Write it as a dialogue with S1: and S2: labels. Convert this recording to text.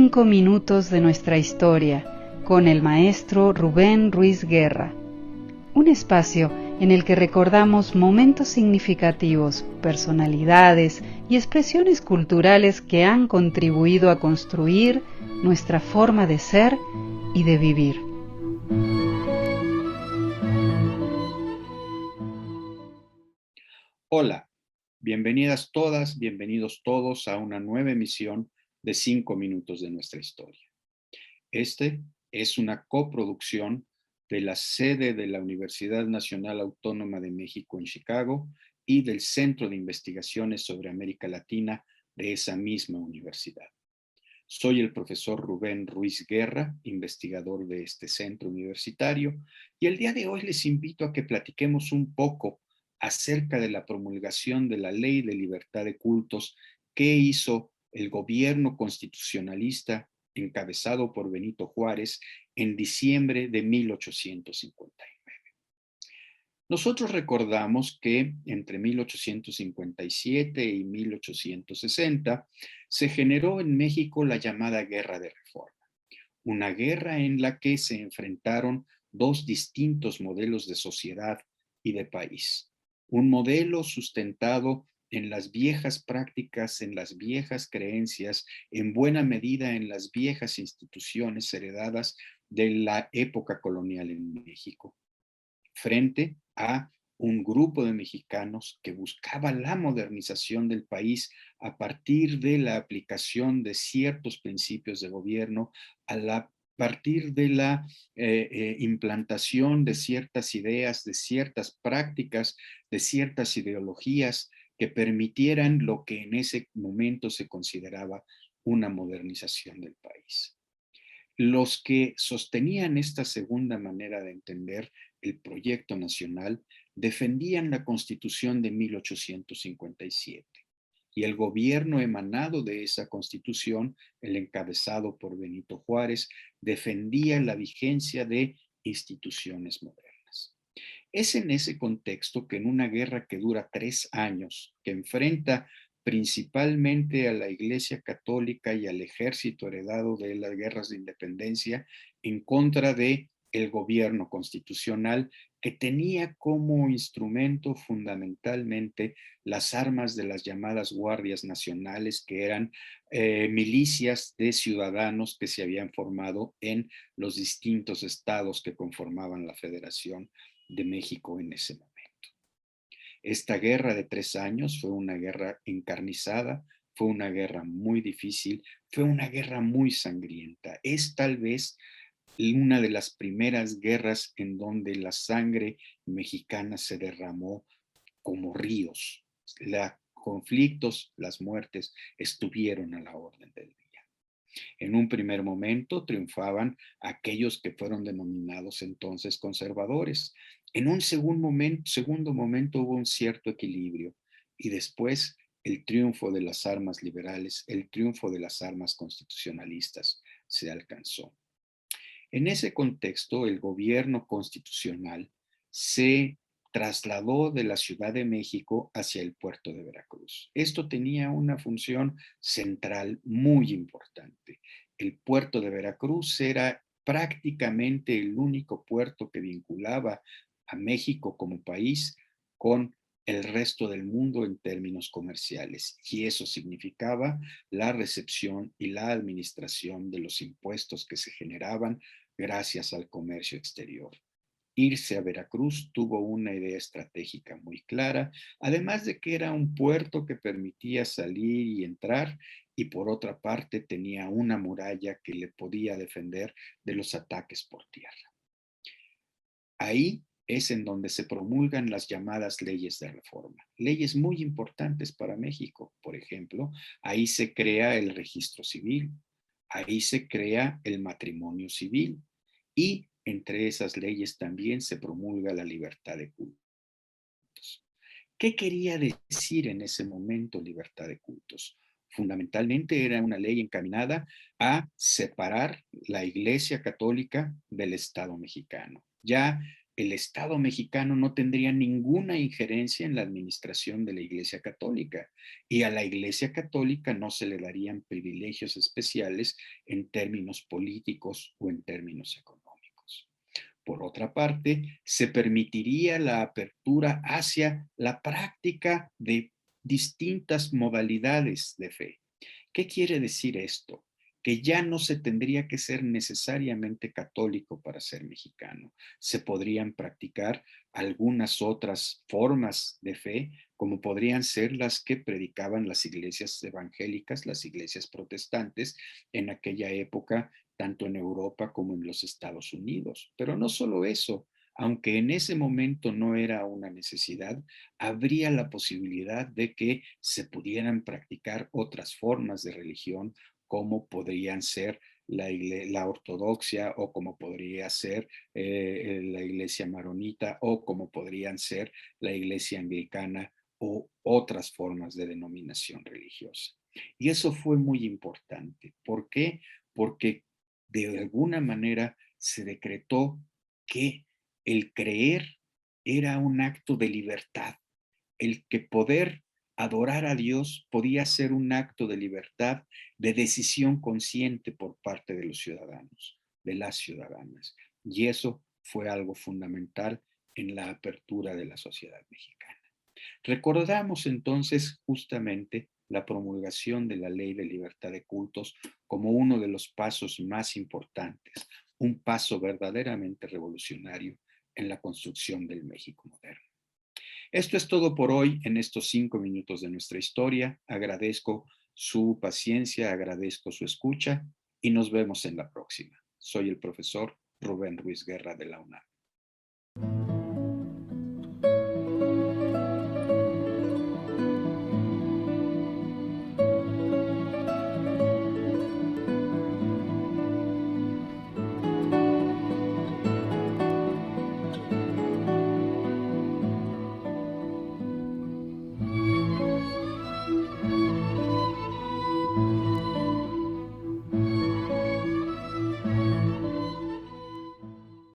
S1: 5 minutos de nuestra historia con el maestro Rubén Ruiz Guerra. Un espacio en el que recordamos momentos significativos, personalidades y expresiones culturales que han contribuido a construir nuestra forma de ser y de vivir.
S2: Hola, bienvenidas todas, bienvenidos todos a una nueva emisión de 5 minutos de nuestra historia. Este es una coproducción de la sede de la Universidad Nacional Autónoma de México en Chicago y del Centro de Investigaciones sobre América Latina de esa misma universidad. Soy el profesor Rubén Ruiz Guerra, investigador de este centro universitario, y el día de hoy les invito a que platiquemos un poco acerca de la promulgación de la Ley de Libertad de Cultos que hizo el gobierno constitucionalista encabezado por Benito Juárez en diciembre de 1859. Nosotros recordamos que entre 1857 y 1860 se generó en México la llamada Guerra de Reforma, una guerra en la que se enfrentaron dos distintos modelos de sociedad y de país. Un modelo sustentado en las viejas prácticas, en las viejas creencias, en buena medida en las viejas instituciones heredadas de la época colonial en México, frente a un grupo de mexicanos que buscaba la modernización del país a partir de la aplicación de ciertos principios de gobierno, partir de la implantación de ciertas ideas, de ciertas prácticas, de ciertas ideologías que permitieran lo que en ese momento se consideraba una modernización del país. Los que sostenían esta segunda manera de entender el proyecto nacional defendían la Constitución de 1857 y el gobierno emanado de esa Constitución, el encabezado por Benito Juárez, defendía la vigencia de instituciones modernas. Es en ese contexto que en una guerra que dura 3 años, que enfrenta principalmente a la Iglesia Católica y al ejército heredado de las guerras de independencia en contra de el gobierno constitucional, que tenía como instrumento fundamentalmente las armas de las llamadas guardias nacionales, que eran milicias de ciudadanos que se habían formado en los distintos estados que conformaban la Federación de México en ese momento. Esta guerra de 3 años fue una guerra encarnizada, fue una guerra muy difícil, fue una guerra muy sangrienta. Es tal vez una de las primeras guerras en donde la sangre mexicana se derramó como ríos. Los conflictos, las muertes estuvieron a la orden del día. En un primer momento triunfaban aquellos que fueron denominados entonces conservadores. En un segundo momento hubo un cierto equilibrio y después el triunfo de las armas liberales, el triunfo de las armas constitucionalistas se alcanzó. En ese contexto, el gobierno constitucional se trasladó de la Ciudad de México hacia el puerto de Veracruz. Esto tenía una función central muy importante. El puerto de Veracruz era prácticamente el único puerto que vinculaba a México como país con el resto del mundo en términos comerciales, y eso significaba la recepción y la administración de los impuestos que se generaban gracias al comercio exterior. Irse a Veracruz tuvo una idea estratégica muy clara, además de que era un puerto que permitía salir y entrar, y por otra parte tenía una muralla que le podía defender de los ataques por tierra. Ahí es en donde se promulgan las llamadas leyes de reforma, leyes muy importantes para México. Por ejemplo, ahí se crea el registro civil, ahí se crea el matrimonio civil y entre esas leyes también se promulga la libertad de cultos. ¿Qué quería decir en ese momento libertad de cultos? Fundamentalmente era una ley encaminada a separar la Iglesia Católica del Estado mexicano. Ya el Estado mexicano no tendría ninguna injerencia en la administración de la Iglesia Católica y a la Iglesia Católica no se le darían privilegios especiales en términos políticos o en términos económicos. Por otra parte, se permitiría la apertura hacia la práctica de distintas modalidades de fe. ¿Qué quiere decir esto? Que ya no se tendría que ser necesariamente católico para ser mexicano. Se podrían practicar algunas otras formas de fe, como podrían ser las que predicaban las iglesias evangélicas, las iglesias protestantes en aquella época, tanto en Europa como en los Estados Unidos. Pero no solo eso, aunque en ese momento no era una necesidad, habría la posibilidad de que se pudieran practicar otras formas de religión, como podrían ser la ortodoxia o como podría ser la iglesia maronita o como podrían ser la iglesia anglicana o otras formas de denominación religiosa. Y eso fue muy importante. ¿Por qué? Porque de alguna manera se decretó que el creer era un acto de libertad, el que poder adorar a Dios podía ser un acto de libertad, de decisión consciente por parte de los ciudadanos, de las ciudadanas. Y eso fue algo fundamental en la apertura de la sociedad mexicana. Recordamos entonces justamente la promulgación de la Ley de Libertad de Cultos como uno de los pasos más importantes, un paso verdaderamente revolucionario en la construcción del México moderno. Esto es todo por hoy en estos 5 minutos de nuestra historia. Agradezco su paciencia, agradezco su escucha y nos vemos en la próxima. Soy el profesor Rubén Ruiz Guerra de la UNAM.